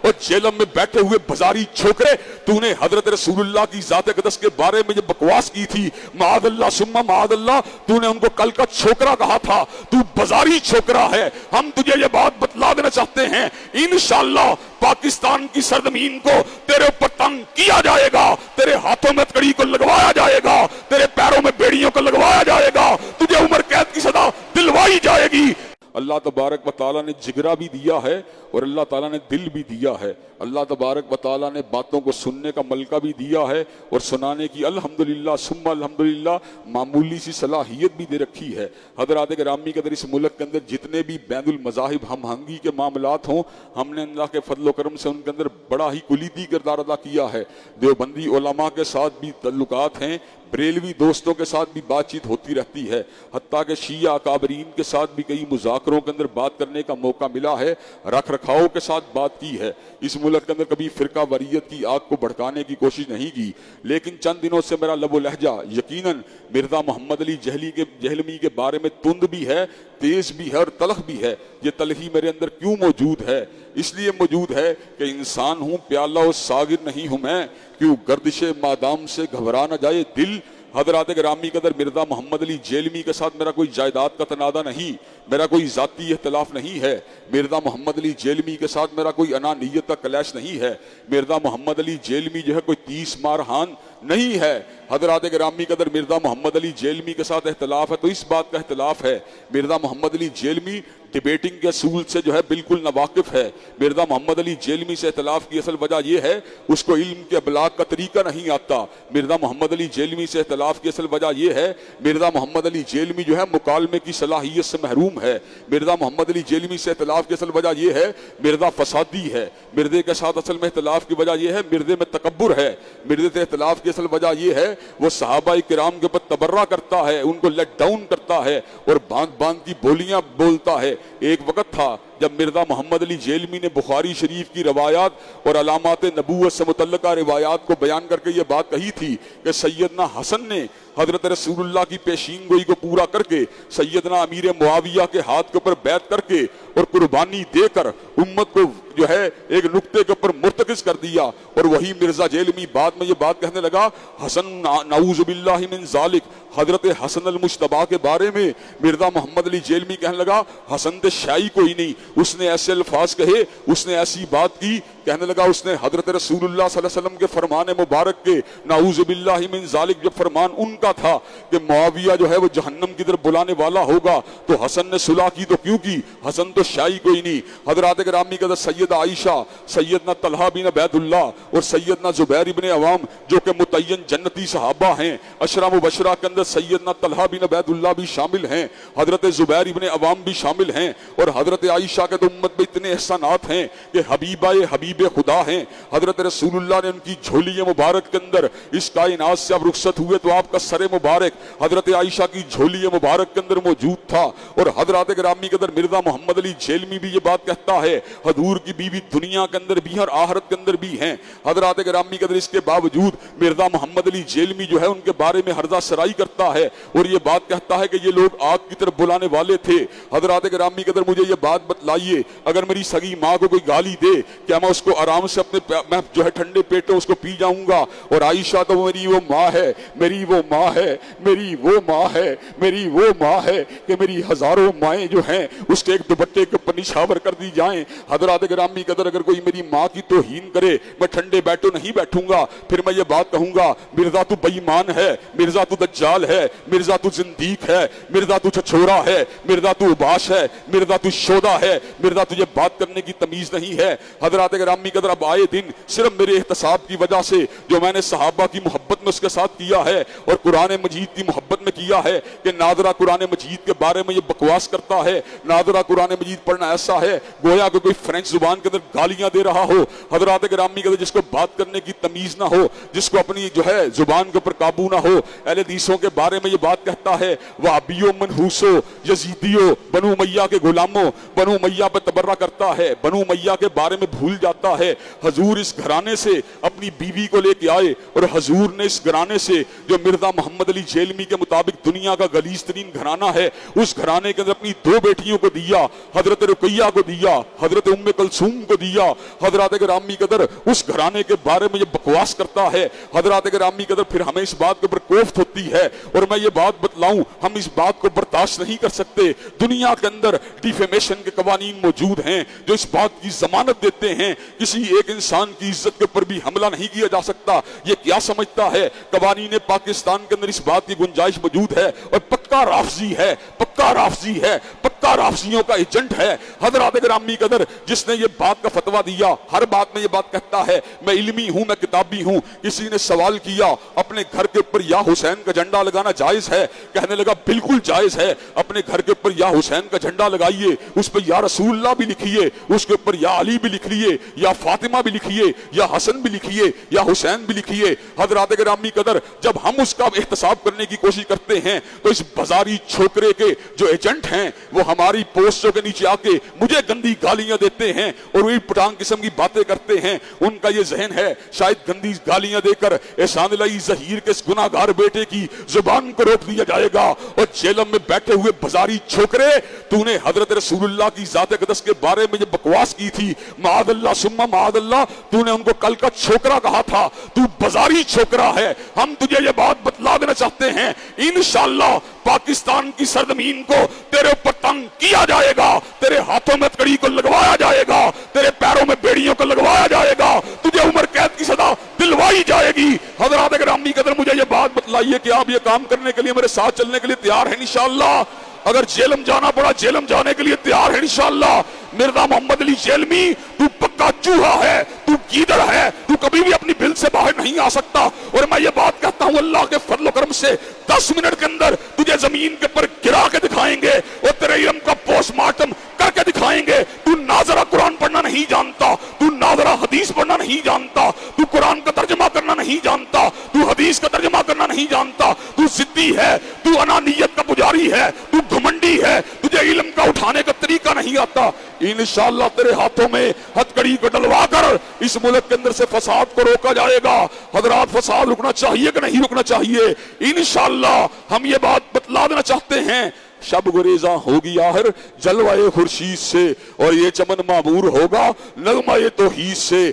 اور जेलम में बैठे हुए बाजारी छोकरे, तूने हजरत रसूलुल्लाह की जात अक़दस के बारे में जो बकवास की थी, माअदल्लाह सुम्मा माअदल्लाह, तूने उनको कल का छोकरा कहा था, तू बाजारी छोकरा है। हम तुझे ये बात बतला देना चाहते हैं, इंशाअल्लाह पाकिस्तान की सरजमीन को तेरे ऊपर तंग किया जाएगा, तेरे हाथों में कड़ी को लगवाया जाएगा, तेरे पैरों में बेड़ियों को लगवाया जाएगा, तुझे उम्र कैद की सजा दिलवाई जाएगी। अल्लाह तबारक व तआला ने जिगरा भी दिया है और अल्लाह ताला ने दिल भी दिया है। अल्लाह तबारक व तआला ने बातों को सुनने का मलका भी दिया है और सुनाने की अल्हम्दुलिल्लाह सुम्मा अल्हम्दुलिल्लाह मामूली सी सलाहियत भी दे रखी है। हज़रात गिरामी के अंदर इस मुल्क के अंदर जितने भी बैनुल मज़ाहिब हमहंगी के मामलात हों, हमने अल्लाह के फजल करम से उनके अंदर बड़ा ही कुलीदी किरदार अदा किया है। देवबंदी उलमा के साथ भी तल्लुकात हैं, बरेलवी दोस्तों के साथ भी बातचीत होती रहती है, हत्ता के शिया अकाबरीन के साथ भी कई मुज़ाकरों के अंदर बात करने का मौका मिला है, रख रखाव के साथ बात की है। इस मुल्क के अंदर कभी फिरका वरीयत की आग को भड़काने की कोशिश नहीं की, लेकिन चंद दिनों से मेरा लबो लहजा यकीनन मिर्ज़ा मोहम्मद अली जहलमी के बारे में तुंद भी है, तेज भी है और तलख भी है। ये तलखी मेरे अंदर क्यों मौजूद है? इसलिए मौजूद है कि इंसान हूँ, प्याला और सागिर नहीं हूँ मैं, क्यों गर्दिशे मादाम से घबरा न जाए दिल। हजरात गिरामी कदर मिर्ज़ा मोहम्मद अली जेलमी के साथ मेरा कोई जायदाद का तनादा नहीं, मेरा कोई ज़ाती इख्तलाफ नहीं है। मिर्ज़ा मोहम्मद अली जेलमी के साथ मेरा कोई अनानियत का क्लैश नहीं है। मिर्ज़ा मोहम्मद अली जेलमी जो है कोई 30 मारहान नहीं है। हजरात गिरामी कदर मिर्ज़ा मोहम्मद अली जेलमी के साथ इख्तलाफ है तो इस बात का इख्तलाफ है, मिर्ज़ा मोहम्मद अली जेलमी डिबेटिंग के असूल से जो है बिल्कुल नावाकिफ है। मिर्ज़ा मोहम्मद अली जेलमी से इख्तलाफ की असल वजह यह है उसको इल्म के अबलाग का तरीका नहीं आता। मिर्ज़ा मोहम्मद अली जेलमी से इख्तलाफ की असल वजह यह है मिर्ज़ा मोहम्मद अली जेलमी जो है मुकालमे की सलाहियत से महरूम है। मिर्ज़ा मोहम्मद अली जेलमी से इख्तलाफ की असल वजह यह है मिर्ज़ा फसादी है। मिर्ज़े के साथ असल में इख्तलाफ की वजह यह है मिर्ज़े में तकब्बुर है। मिर्ज़े से इख्तलाफ की असल वजह यह है वो सहाबा किराम के ऊपर तबर्रा करता है, उनको लेट डाउन करता है और बांध बांध की बोलियां बोलता है। एक वक्त था जब मिर्ज़ा मोहम्मद अली जेलमी ने बुखारी शरीफ की रवायात और अलामात नबूवत से मुतल्लिका रिवायात को बयान करके ये बात कही थी कि सैयदना हसन ने हजरत रसूलुल्लाह की पेशीन गोई को पूरा करके सैयदना अमीर मुआविया के हाथ के ऊपर बैत करके और कुर्बानी देकर उम्मत को जो है एक नुक्ते के ऊपर मुर्तकिज कर दिया। और वही मिर्ज़ा जेलमी बाद में ये बात कहने लगा हसन नाऊज़ुबिल्लाहि मिन ज़ालिक, हजरत हसन अल मुश्तबा के बारे में मिर्ज़ा मोहम्मद अली जेलमी कहने लगा हसन ते शाई कोई नहीं, उसने ऐसे अल्फाज कहे, उसने ऐसी बात की, कहने लगा उसने हजरत रसूलुल्लाह सल्लल्लाहु अलैहि वसल्लम के फरमान मुबारक के नाऊज़ुबिल्लाहि मिन ज़ालिक जब फरमान उनका था कि मुआविया जो है वो जहन्नम की तरफ बुलाने वाला होगा तो हसन ने सुलह की तो क्यों की? हसन तो शाई कोई नहीं। हजरात गिरामी का सैयदा आयशा, सैयदना तलहा बिन उबैदुल्लाह और सैयदना जुबैर इब्न अवाम जो कि मुतय्यन जन्नती सहाबा हैं, अशरा मुबशरा के अंदर सैयदना तलहा बिन उबैदुल्लाह भी शामिल हैं, हजरत जुबैर इब्न अवाम भी शामिल हैं और हजरत आयशा के तो उम्मत में इतने एहसानात हैं कि हबीब खुदा हैं। हजरत रसूलुल्लाह ने उनकी झोली मुबारक के अंदर इस कायनात से अब रुखसत हुए तो आपका सरे मुबारक हजरत आयशा की झोली मुबारक के अंदर मौजूद था। और हजरत गिरामी के अंदर मिर्ज़ा मोहम्मद अली जेलमी भी ये बात कहता है हजूर की बीवी दुनिया के अंदर भी है और आखिरत के अंदर भी हैं। हजरत गिरामी के अंदर इसके बावजूद मिर्ज़ा मोहम्मद अली जेलमी जो है उनके बारे में हर्जा सराई करता है और ये बात कहता है कि ये लोग आग की तरफ बुलाने वाले थे। हजरत गिरामी के अंदर मुझे ये बात बतलाइए, अगर मेरी सगी माँ को कोई गाली दे क्या मैं उसको आराम से मैं जो है ठंडे पेट उसको पी जाऊंगा? और आयशा तो मेरी वो माँ है, मेरी वो माँ है, मेरी वो माँ है, मेरी वो माँ है कि मेरी हजारों माएँ जो हैं उसके एक दुपट्टे के ऊपर निछावर कर दी जाएं। हजरत गिरामी कदर अगर कोई मेरी माँ की तौहीन करे मैं ठंडे बैठो नहीं बैठूंगा, फिर मैं ये बात कहूंगा मिर्जा तू बेईमान है, मिर्जा तू दज्जाल है, मिर्जा तू जिंदीक है, मिर्जा तू छछोरा है, मिर्जा तू उबाश है, मिर्जा तू शोदा है, मिर्जा तुझे बात करने की तमीज नहीं है। हजरत गिरामी कदर अब आए दिन सिर्फ मेरे एहतसाब की वजह से जो मैंने सहाबा की मोहब्बत में उसके साथ किया है और कुरान मजीद की मोहब्बत में किया है कि नादरा कुरान मजीद के बारे में ये बकवास करता है, नादरा कुरान मजीद पढ़ना ऐसा है गोया कि कोई फ्रेंच जुबान के अंदर गालियां दे रहा हो। हजरत गिरामी के जिसको बात करने की तमीज ना हो, जिसको अपनी जो है जुबान के ऊपर काबू ना हो, अहले हदीसों के बारे में ये बात कहता है वहाबियो मनहूसो यजीदियो बनु मैया के गुलामों, बनु मैया पर तबर्रा करता है, बनु मैया के बारे में भूल जाता है। हजूर इस घराने से अपनी बीवी को लेके आए और हजूर ने जिस घराने से जो मिर्जा मोहम्मद अली जेलमी के मुताबिक दुनिया का गलीज तरीन घराना है, उस घराने के अंदर अपनी 2 बेटियों को दिया, हजरत रुकैया को दिया, हजरत उम्मे कलसूम को दिया। हजरत गिरामी कदर उस घराने के बारे में ये बकवास करता है। हजरत गिरामी कदर फिर हमें इस बात के ऊपर कोफ्त होती है, और मैं ये बात बतलाऊं, हम इस बात को बर्दाश्त नहीं कर सकते। दुनिया के अंदर डिफेमेशन के कवानीन मौजूद हैं जो इस बात की जमानत देते हैं किसी एक इंसान की इज्जत के ऊपर भी हमला नहीं किया जा सकता। ये क्या समझता है? कवानीन पाकिस्तान के अंदर इस बात की गुंजाइश मौजूद है, और पक्का राफजी है, पक्का राफजी है, पक्का राफजियों का एजेंट है हजरत गिरामी कदर, जिसने ये बात का फतवा दिया। हर बात में ये बात कहता है मैं इल्मी हूं, मैं किताबी हूं। किसी ने सवाल किया अपने घर के ऊपर या हुसैन का झंडा लगाना जायज है? कहने लगा बिल्कुल जायज है, अपने घर के ऊपर या हुसैन का झंडा लगाइए, उस पर या रसूलुल्लाह भी लिखिए, उसके ऊपर या अली भी लिखिए, या फातिमा भी लिखिए, या हसन भी लिखिए, या हुसैन भी लिखिए। हजरत गिरामी कदर जब हम उसका एहतसाब करने की कोशिश करते हैं तो इस बाजारी छोकरे के जो एजेंट हैं वो हमारी पोस्टों के नीचे आके मुझे गंदी गालियां देते हैं और वही पटांग किस्म की बातें करते हैं। उनका ये जहन है शायद गंदी गालियां देकर एहसान लाई जहीर के इस गुनाहगार बेटे की जुबान को रोक दिया जाएगा। और जेलम में बैठे हुए बाजारी छोकरे, तूने हजरत रसूलुल्लाह की जात अक़दस के बारे में जो बकवास की थी, माअदल्लाह सुम्मा माअदल्लाह, तूने उनको कल का छोकरा कहा था, तू बाजारी छोकरा है। हम तुझे ये बात बतला देना चाहते हैं, इंशाअल्लाह पाकिस्तान की सरजमीन को तेरे ऊपर तंग किया जाएगा, तेरे हाथों में कड़ी को लगवाया जाएगा, तेरे पैरों में बेड़ियों को लगवाया जाएगा, तुझे उम्र कैद की सजा दिलवाई जाएगी। हजरत गिरामी कदर मुझे ये बात बतलाइए कि आप ये काम करने के लिए मेरे साथ चलने के लिए तैयार हैं इंशाअल्लाह? अगर जेलम जाना पड़ा जेलम जाने के लिए तैयार है इंशाअल्लाह? मिर्जा मोहम्मद अली जेलमी, तू पक्का चूहा है, तू गीदड़ है, तू कभी भी अपनी बिल से बाहर नहीं आ सकता। और मैं ये बात कहता हूं अल्लाह के फजल करम से 10 मिनट के अंदर तुझे जमीन के ऊपर गिरा के दिखाएंगे और तेरे इल्म का पोस्टमार्टम करके दिखाएंगे। तू नाजरा कुरान पढ़ना नहीं जानता, तू नाजरा हदीस पढ़ना नहीं जानता, तू कुरान का तर्जमा करना नहीं जानता, तू हदीस का तर्जमा करना नहीं जानता, तू जिद्दी है, तू अनानियत का पुजारी है, तू घमंडी है, तुझे इल्म का उठाने का तरीका नहीं आता। इंशाअल्लाह तेरे हाथों में हथकड़ी को डलवा कर इस मुल्क के अंदर से फसाद को रोका जाएगा। हजरात, फसाद रुकना चाहिए कि नहीं रुकना चाहिए? इंशाअल्लाह हम ये बात बतला देना चाहते हैं। शब गुरेजा होगी आहर जलवाए खुर्शीद से, और ये चमन मामूर होगा नगमा ये तौहीद से।